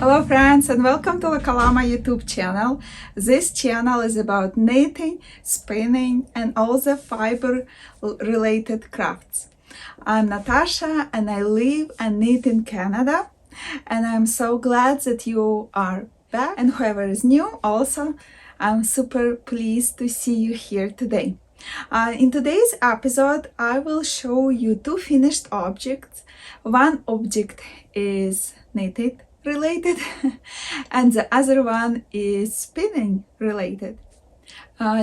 Hello friends and welcome to the Kalama YouTube channel. This channel is about knitting, spinning and all the fiber related crafts. I'm Natasha and I live and knit in Canada, and I'm so glad that you are back, and whoever is new also, I'm super pleased to see you here today. In today's episode I will show you two finished objects. One object is knitted related and the other one is spinning related.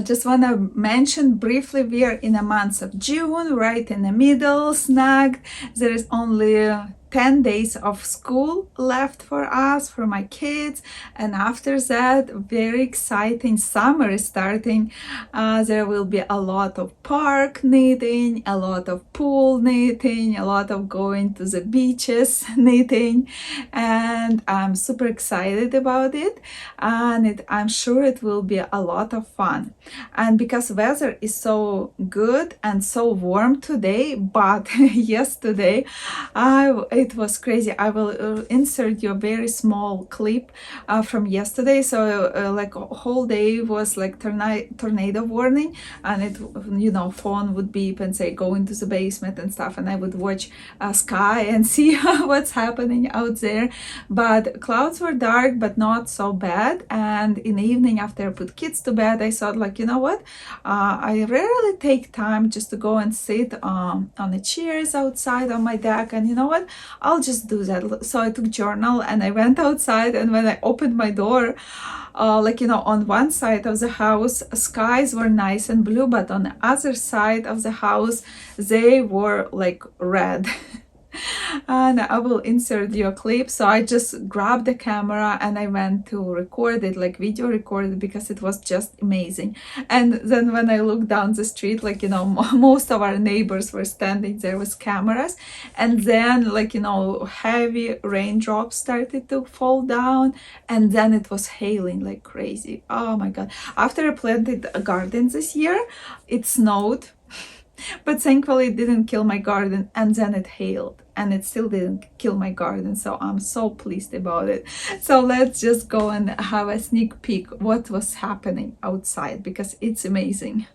Just want to mention briefly, we are in the month of June, right in the middle, snagged. There is only 10 days of school left for us, for my kids, and after that very exciting summer is starting. There will be a lot of park knitting, a lot of pool knitting, a lot of going to the beaches knitting, and I'm super excited about it, and I'm sure it will be a lot of fun. And because weather is so good and so warm today, but yesterday it was crazy. I will insert you a very small clip from yesterday. So like a whole day was like tornado warning, and it, you know, phone would beep and say go into the basement and stuff, and I would watch sky and see what's happening out there. But clouds were dark but not so bad, and in the evening after I put kids to bed I thought, like, you know what, I rarely take time just to go and sit on the chairs outside on my deck, and you know what, I'll just do that. So I took journal and I went outside, and when I opened my door, like, you know, on one side of the house skies were nice and blue, but on the other side of the house they were like red. And I will insert you a clip. So I just grabbed the camera and I went to record it, like video record it, because it was just amazing. And then when I looked down the street, like, you know, most of our neighbors were standing there with cameras, and then, like, you know, heavy raindrops started to fall down, and then it was hailing like crazy. Oh my god. After I planted a garden this year, it snowed, but thankfully it didn't kill my garden, and then it hailed and it still didn't kill my garden, so I'm so pleased about it. So let's just go and have a sneak peek what was happening outside, because it's amazing.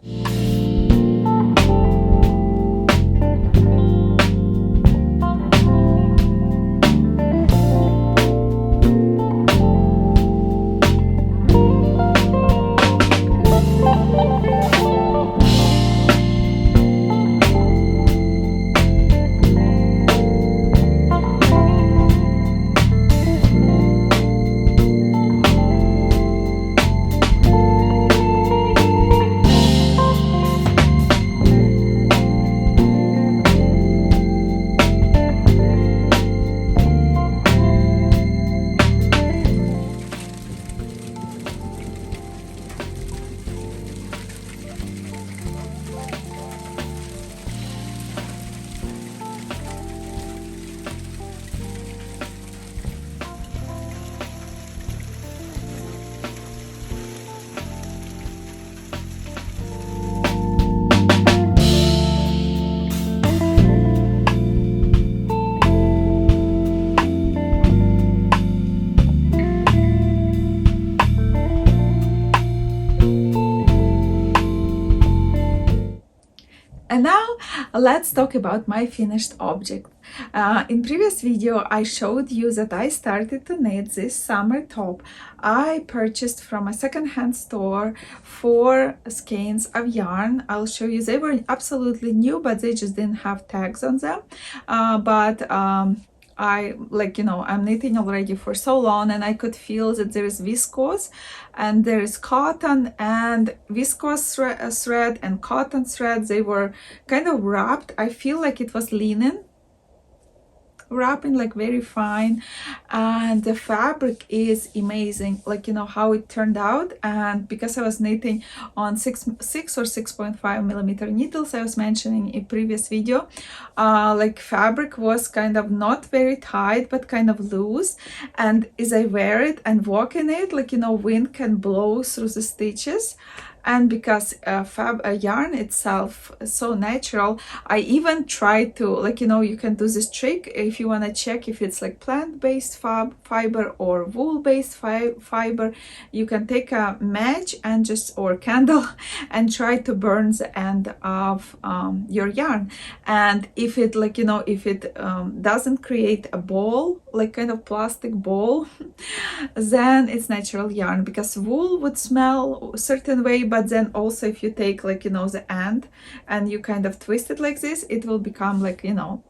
And now let's talk about my finished object. In previous video I showed you that I started to knit this summer top. I purchased from a second-hand store 4 skeins of yarn. I'll show you, they were absolutely new, but they just didn't have tags on them. I, like, you know, I'm knitting already for so long, and I could feel that there is viscose and there is cotton, and viscose thread and cotton thread, they were kind of wrapped. I feel like it was linen wrapping, like very fine, and the fabric is amazing, like, you know, how it turned out. And because I was knitting on 6 or 6.5 millimeter needles, I was mentioning in previous video, like fabric was kind of not very tight but kind of loose, and as I wear it and walk in it, like, you know, wind can blow through the stitches, And because yarn itself is so natural, I even try to, like, you know, you can do this trick if you want to check if it's like plant-based fiber or wool-based fiber. You can take a match and just, or candle, and try to burn the end of your yarn. And if it, like, you know, if it doesn't create a ball, like kind of plastic ball, then it's natural yarn, because wool would smell a certain way. But then also if you take, like, you know, the end and you kind of twist it like this, it will become like, you know,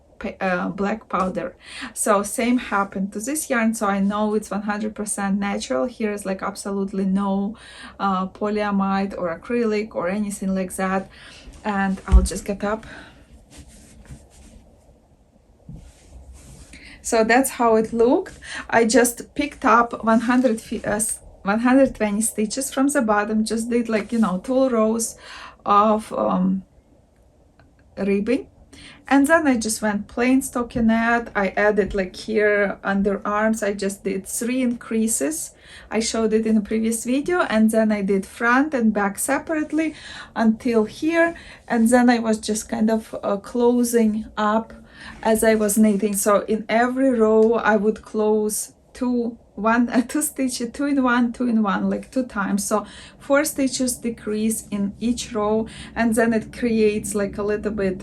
black powder. So same happened to this yarn. So I know it's 100% natural. Here is like absolutely no polyamide or acrylic or anything like that. And I'll just get up. So that's how it looked. I just picked up 120 stitches from the bottom, just did, like, you know, 2 rows of ribbing. And then I just went plain stockinette. I added, like, here underarms, I just did 3 increases. I showed it in a previous video. And then I did front and back separately until here. And then I was just kind of closing up as I was knitting. So in every row I would close 2 stitches, 2 in 1, 2 in 1, like 2 times. So 4 stitches decrease in each row, and then it creates like a little bit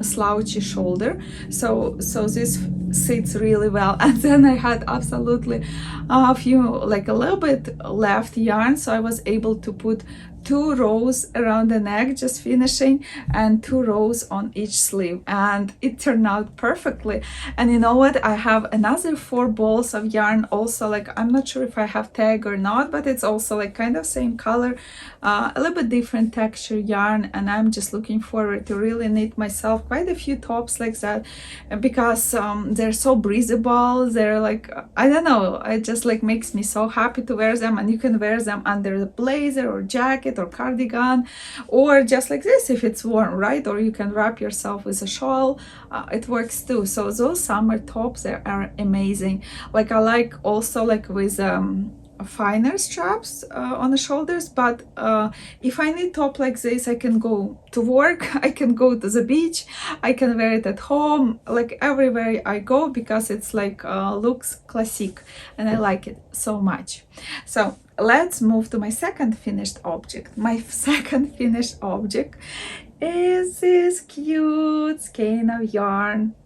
slouchy shoulder. So this sits really well. And then I had absolutely a few, like a little bit left yarn, so I was able to put 2 rows around the neck, just finishing, and 2 rows on each sleeve, and it turned out perfectly. And you know what, I have another 4 balls of yarn also, like, I'm not sure if I have tag or not, but it's also like kind of same color, a little bit different texture yarn. And I'm just looking forward to really knit myself quite a few tops like that, because they're so breathable. They're like, I don't know, it just like makes me so happy to wear them. And you can wear them under the blazer or jacket or cardigan, or just like this if it's warm, right? Or you can wrap yourself with a shawl, it works too. So those summer tops, they are amazing. Like, I like also like with finer straps on the shoulders. But if I need top like this, I can go to work, I can go to the beach, I can wear it at home, like everywhere I go, because it's like looks classic and I like it so much. So let's move to my second finished object. My second finished object is this cute skein of yarn.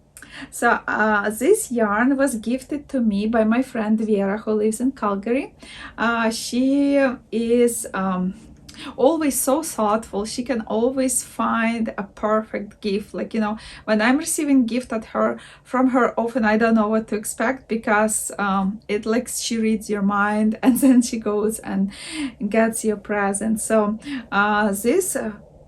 So this yarn was gifted to me by my friend Vera, who lives in Calgary. She is always so thoughtful. She can always find a perfect gift. Like, you know, when I'm receiving gift from her, often I don't know what to expect, because it like she reads your mind and then she goes and gets your present. So this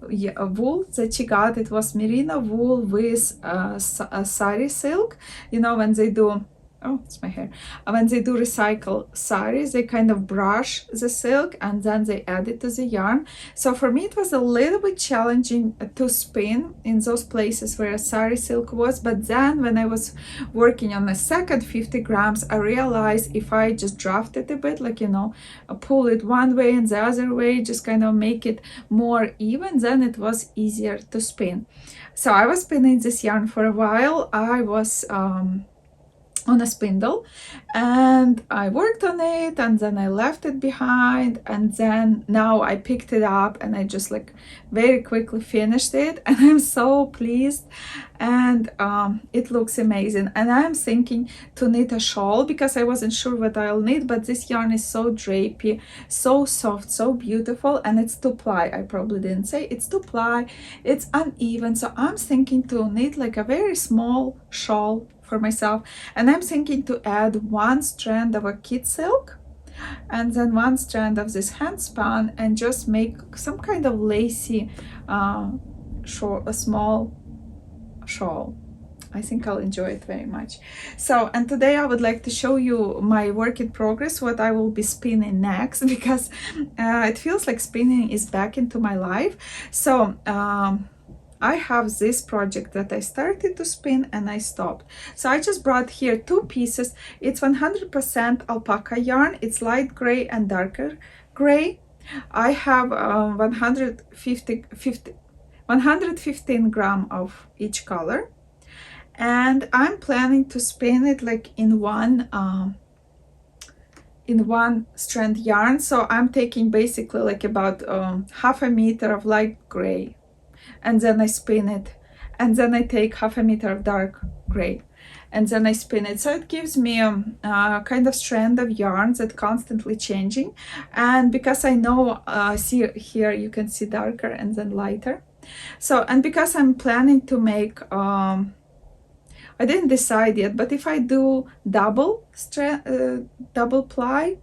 wool that she got, it was Marina wool with sari silk. You know, when they do, oh, it's my hair, when they do recycle saris, they kind of brush the silk and then they add it to the yarn. So for me it was a little bit challenging to spin in those places where sari silk was. But then when I was working on the second 50 grams, I realized if I just draft it a bit, like, you know, pull it one way and the other way, just kind of make it more even, then it was easier to spin. So I was spinning this yarn for a while. I was on a spindle and I worked on it, and then I left it behind, and then now I picked it up and I just like very quickly finished it, and I'm so pleased. And it looks amazing. And I'm thinking to knit a shawl, because I wasn't sure what I'll knit, but this yarn is so drapey, so soft, so beautiful, and it's 2-ply. I probably didn't say it's 2-ply. It's uneven, so I'm thinking to knit like a very small shawl for myself. And I'm thinking to add 1 strand of a kid silk and then 1 strand of this hand spun, and just make some kind of lacy a small shawl. I think I'll enjoy it very much. So, and today I would like to show you my work in progress, what I will be spinning next, because it feels like spinning is back into my life. So I have this project that I started to spin and I stopped. So I just brought here 2 pieces. It's 100% alpaca yarn. It's light gray and darker gray. I have 115 gram of each color, and I'm planning to spin it like in one strand yarn. So I'm taking basically like about half a meter of light gray, and then I spin it, and then I take half a meter of dark gray, and then I spin it. So it gives me a kind of strand of yarns that constantly changing. And because I know, see here you can see darker and then lighter. So, and because I'm planning to make I didn't decide yet, but if I do double ply,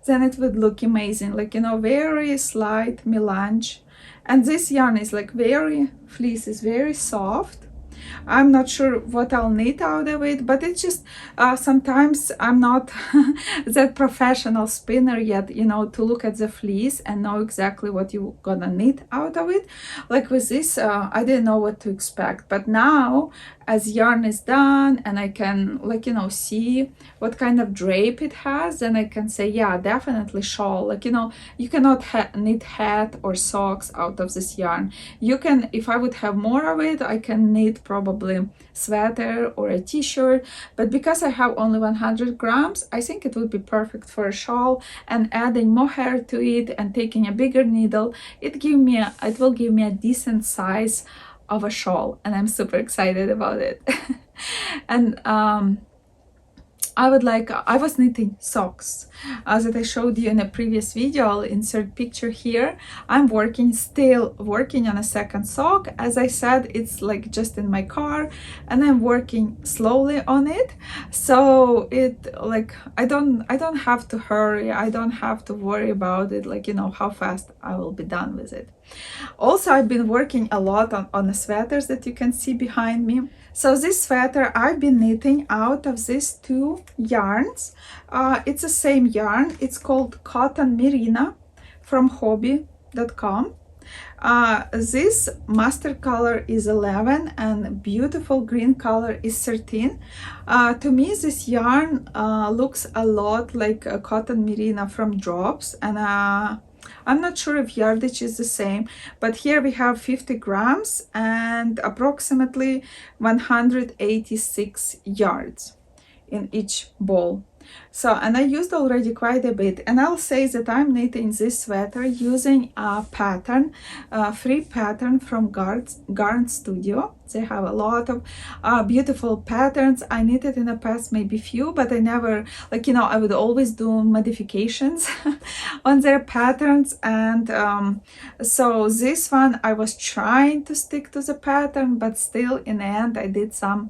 then it would look amazing, like, you know, very slight melange. And this yarn is like very fleece, is very soft. I'm not sure what I'll knit out of it, but it's just sometimes I'm not that professional spinner yet, you know, to look at the fleece and know exactly what you're gonna knit out of it. Like with this, I didn't know what to expect, but now as yarn is done and I can, like, you know, see what kind of drape it has, then I can say, yeah, definitely shawl. Like, you know, you cannot knit hat or socks out of this yarn. You can, if I would have more of it, I can knit probably sweater or a t-shirt, but because I have only 100 grams, I think it would be perfect for a shawl. And adding more hair to it and taking a bigger needle, it will give me a decent size of a shawl, and I'm super excited about it. And I was knitting socks that I showed you in a previous video. I'll insert picture here. I'm still working on a second sock. As I said, it's like just in my car, and I'm working slowly on it. So it, like, I don't have to hurry. I don't have to worry about it, like, you know, how fast I will be done with it. Also, I've been working a lot on the sweaters that you can see behind me. So this sweater I've been knitting out of these two yarns. It's the same yarn. It's called Cotton Marina from hobby.com. This mustard color is 11 and beautiful green color is 13. To me, this yarn looks a lot like a Cotton Marina from Drops, and I'm not sure if yardage is the same, but here we have 50 grams and approximately 186 yards in each ball. So, and I used already quite a bit, and I'll say that I'm knitting this sweater using a pattern, free pattern from Garn Studio. They have a lot of beautiful patterns. I knitted in the past maybe few, but I never, like, you know, I would always do modifications on their patterns. And so this one I was trying to stick to the pattern, but still in the end I did some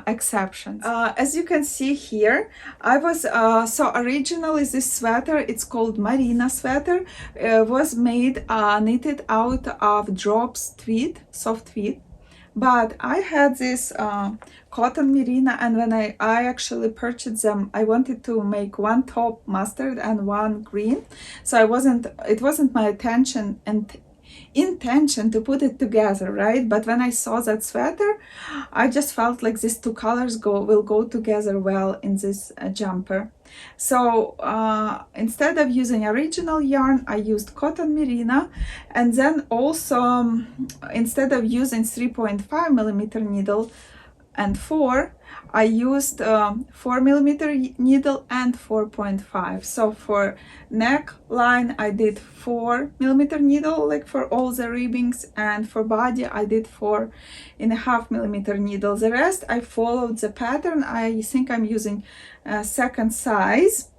exceptions. As you can see here, I was so originally this sweater, it's called Marina sweater, was made knitted out of Drops tweed, soft tweed. But I had this Cotton Marina, and when I actually purchased them, I wanted to make one top mustard and one green. So it wasn't my intention to put it together, right? But when I saw that sweater, I just felt like these two colors will go together well in this jumper. So instead of using original yarn, I used Cotton Marina, and then also instead of using 3.5 millimeter needle and 4, I used 4 millimeter needle and 4.5. So for neckline I did 4 millimeter needle, like for all the ribbings, and for body I did 4.5 millimeter needle. The rest I followed the pattern. I think I'm using second size.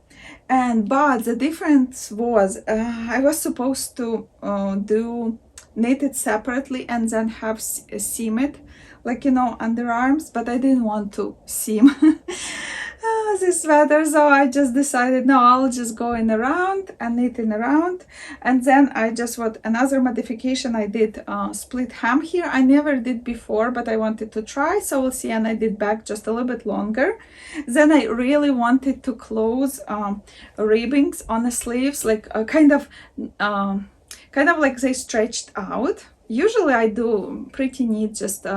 But the difference was I was supposed to knit it separately and then have seam it, like, you know, underarms, but I didn't want to seam this sweater, so I just decided, no, I'll just go in around and knit in around. And then I just, another modification I did, split hem here. I never did before, but I wanted to try, so we'll see. And I did back just a little bit longer. Then I really wanted to close ribbings on the sleeves, like kind of like they stretched out. Usually I do pretty neat, just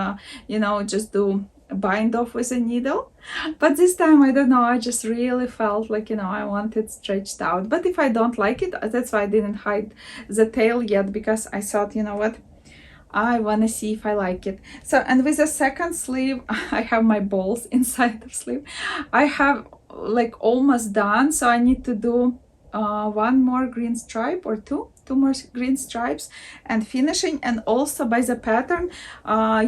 you know, just do bind off with a needle. But this time, I don't know, I just really felt like, you know, I want it stretched out. But if I don't like it, that's why I didn't hide the tail yet, because I thought, you know what, I want to see if I like it. So, and with the second sleeve, I have my balls inside the sleeve. I have like almost done, so I need to do one more green stripe or two more green stripes and finishing. And also by the pattern,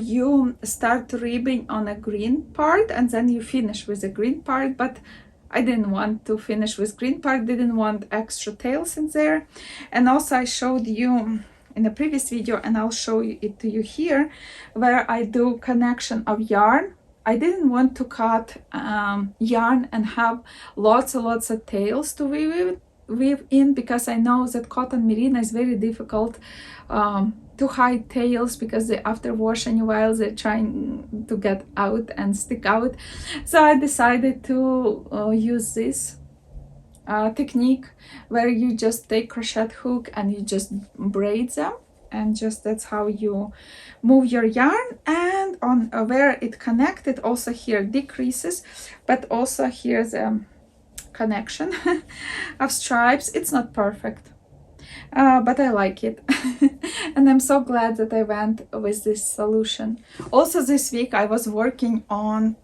you start ribbing on a green part and then you finish with the green part, but I didn't want to finish with green part, didn't want extra tails in there. And also I showed you in the previous video, and I'll show it to you here, where I do connection of yarn. I didn't want to cut yarn and have lots and lots of tails to weave in, because I know that cotton merino is very difficult to hide tails, because they, after washing a while, they're trying to get out and stick out. So I decided to use this technique, where you just take crochet hook and you just braid them, and just that's how you move your yarn. And on where it connected, also here decreases, but also here's a connection of stripes. It's not perfect, but I like it. And I'm so glad that I went with this solution. Also this week I was working on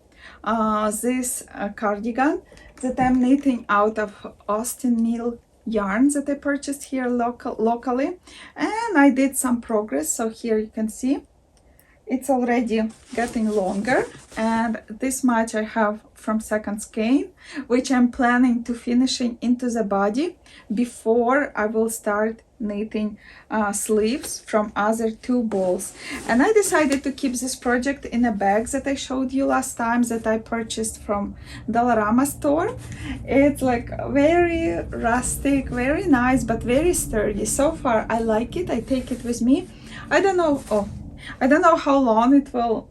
this cardigan that I'm knitting out of Austin Mill yarns that I purchased here locally, and I did some progress. So here you can see it's already getting longer, and this much I have from second skein, which I'm planning to finishing into the body before I will start knitting sleeves from other two balls. And I decided to keep this project in a bag that I showed you last time, that I purchased from Dollarama store. It's like very rustic, very nice, but very sturdy. So far I like it. I take it with me. I don't know how long it will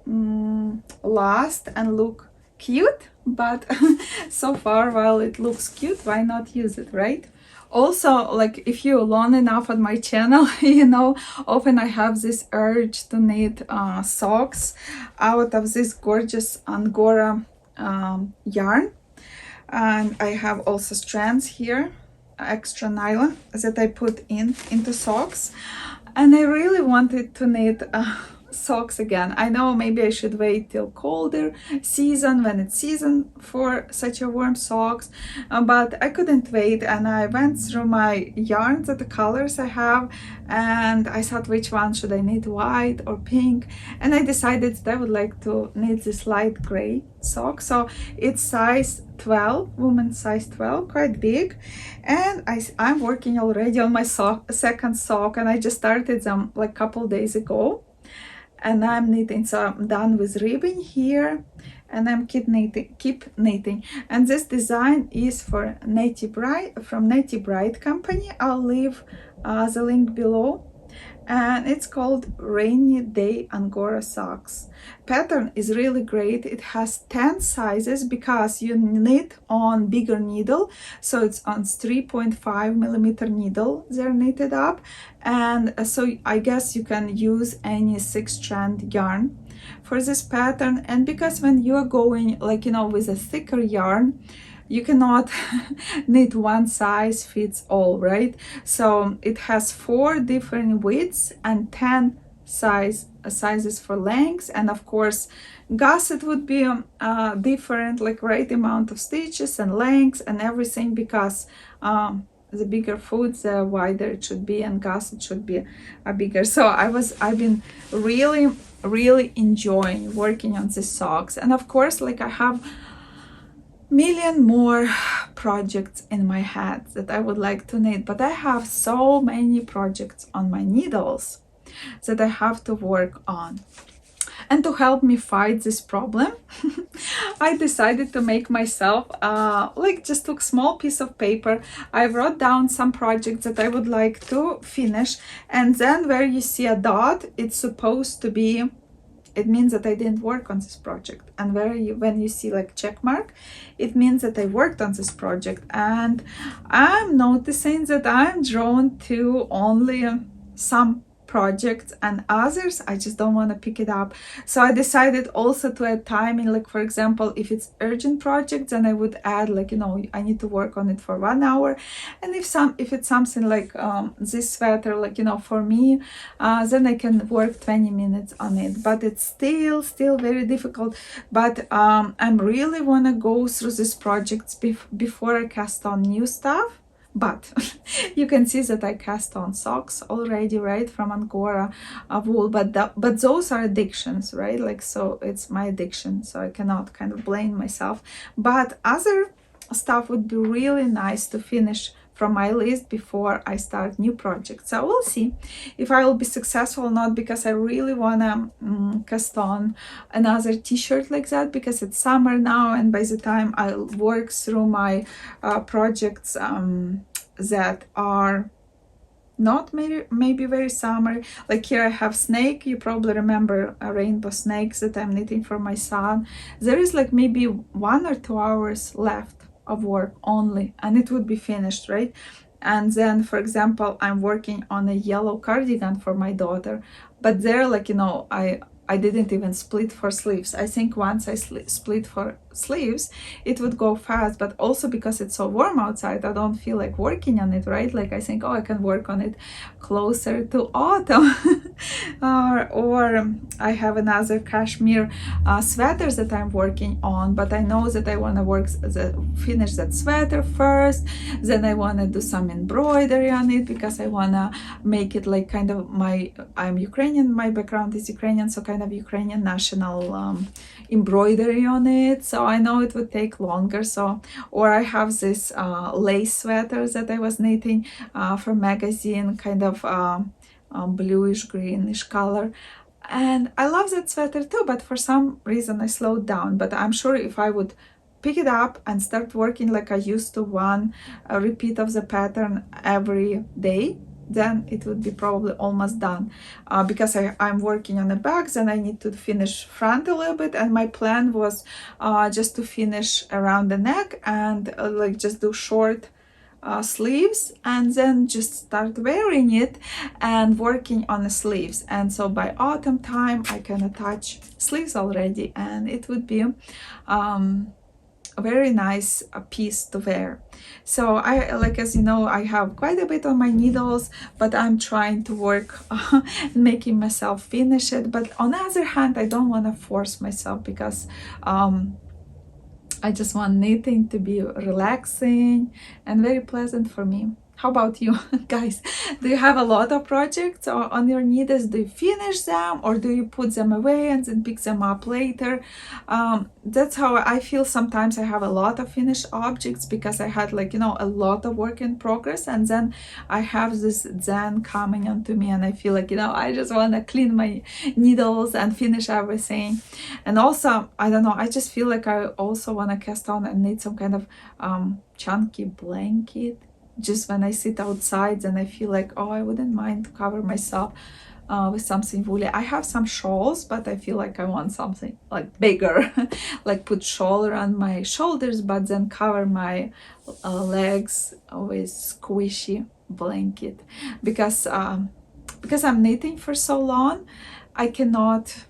last and look cute, but so far, while it looks cute, why not use it, right? Also, like if you're long enough on my channel, you know, often I have this urge to knit socks out of this gorgeous angora yarn. And I have also strands here, extra nylon, that I put into socks. And I really wanted to knit socks again. I know maybe I should wait till colder season, when it's season for such a warm socks, but I couldn't wait, and I went through my yarns, the colors I have, and I thought, which one should I knit, white or pink? And I decided that I would like to knit this light gray sock. So it's size 12, women's size 12, quite big. And I'm working already on my second sock, and I just started them like a couple days ago. And I'm knitting, so I'm done with ribbing here, and I'm keep knitting. And this design is for Netty Bright, from Netty Bright company. I'll leave the link below. And it's called Rainy Day Angora Socks. Pattern is really great. It has 10 sizes because you knit on bigger needle, so it's on 3.5 millimeter needle they're knitted up. And so I guess you can use any 6-strand yarn for this pattern. And because when you're going, like, you know, with a thicker yarn, you cannot knit one size fits all, right? So it has 4 different widths and 10 sizes for lengths. And of course, gusset would be different, like right amount of stitches and lengths and everything, because the bigger foot, the wider it should be, and gusset should be bigger. So I've been really enjoying working on these socks. And of course, like, I have million more projects in my head that I would like to knit, but I have so many projects on my needles that I have to work on. And to help me fight this problem, I decided to make myself just took small piece of paper. I wrote down some projects that I would like to finish, and then where you see a dot, it's supposed to be, it means that I didn't work on this project. And when you see like check mark, it means that I worked on this project. And I'm noticing that I'm drawn to only some projects, and others I just don't want to pick it up. So I decided also to add timing, like for example, if it's urgent projects, then I would add like, you know, I need to work on it for 1 hour. And if it's something like this sweater, like, you know, for me, then I can work 20 minutes on it. But it's still very difficult. But I'm really want to go through these projects before I cast on new stuff. But you can see that I cast on socks already, right, from angora wool. But those are addictions, right? Like, so it's my addiction, so I cannot kind of blame myself. But other stuff would be really nice to finish from my list before I start new projects. So we'll see if I will be successful or not, because I really wanna cast on another t-shirt like that, because it's summer now, and by the time I'll work through my projects that are not maybe very summer. Like here I have snake. You probably remember a rainbow snakes that I'm knitting for my son. There is like maybe 1 or 2 hours left of work only, and it would be finished, right? And then, for example, I'm working on a yellow cardigan for my daughter, but there, like, you know, I didn't even split for sleeves. I think once I split for sleeves, it would go fast, but also because it's so warm outside, I don't feel like working on it, right? Like I think, oh, I can work on it closer to autumn. or I have another cashmere sweaters that I'm working on, but I know that I want to finish that sweater first. Then I want to do some embroidery on it, because I want to make it like kind of I'm Ukrainian, my background is Ukrainian, so kind of Ukrainian national embroidery on it. So I know it would take longer. So, or I have this lace sweaters that I was knitting for magazine, kind of bluish greenish color, and I love that sweater too, but for some reason I slowed down. But I'm sure if I would pick it up and start working like I used to, one repeat of the pattern every day, then it would be probably almost done, because I'm working on the backs and I need to finish front a little bit, and my plan was just to finish around the neck and like just do short sleeves, and then just start wearing it and working on the sleeves. And so by autumn time I can attach sleeves already, and it would be a very nice piece to wear. So I, like, as you know, I have quite a bit on my needles, but I'm trying to work making myself finish it. But on the other hand, I don't want to force myself, because I just want knitting to be relaxing and very pleasant for me. How about you guys? Do you have a lot of projects on your needles? Do you finish them, or do you put them away and then pick them up later? That's how I feel sometimes. I have a lot of finished objects because I had, like, you know, a lot of work in progress, and then I have this zen coming onto me, and I feel like, you know, I just want to clean my needles and finish everything. And also, I don't know, I just feel like I also want to cast on and knit some kind of chunky blanket. Just when I sit outside, then I feel like, oh, I wouldn't mind to cover myself with something woolly. I have some shawls, but I feel like I want something like bigger, like put shawl around my shoulders, but then cover my legs with squishy blanket, because I'm knitting for so long, I cannot,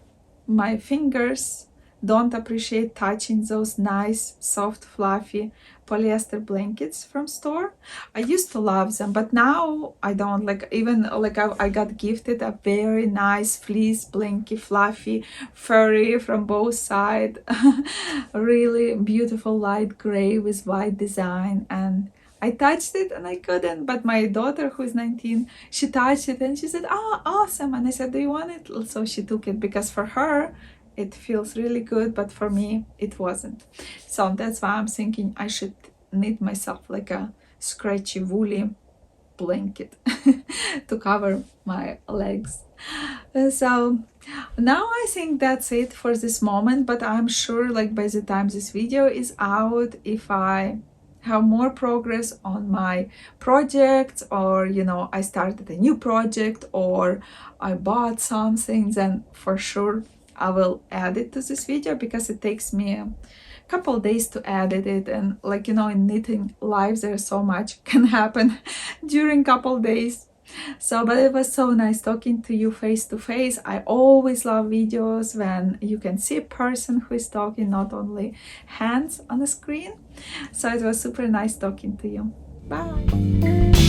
my fingers don't appreciate touching those nice, soft, fluffy polyester blankets from store. I used to love them, but now I don't. Like, even like I got gifted a very nice fleece blanket, fluffy, furry from both sides, really beautiful light gray with white design, and I touched it and I couldn't. But my daughter, who is 19, she touched it and she said, "Oh, awesome!" And I said, "Do you want it?" So she took it, because for her it feels really good, but for me it wasn't. So that's why I'm thinking I should knit myself like a scratchy woolly blanket to cover my legs. So now I think that's it for this moment, but I'm sure, like, by the time this video is out, if I have more progress on my projects, or, you know, I started a new project, or I bought something, then for sure I will add it to this video, because it takes me a couple days to edit it. And, like, you know, in knitting lives, there's so much can happen during couple days. So, but it was so nice talking to you face to face. I always love videos when you can see a person who is talking, not only hands on the screen. So it was super nice talking to you. Bye.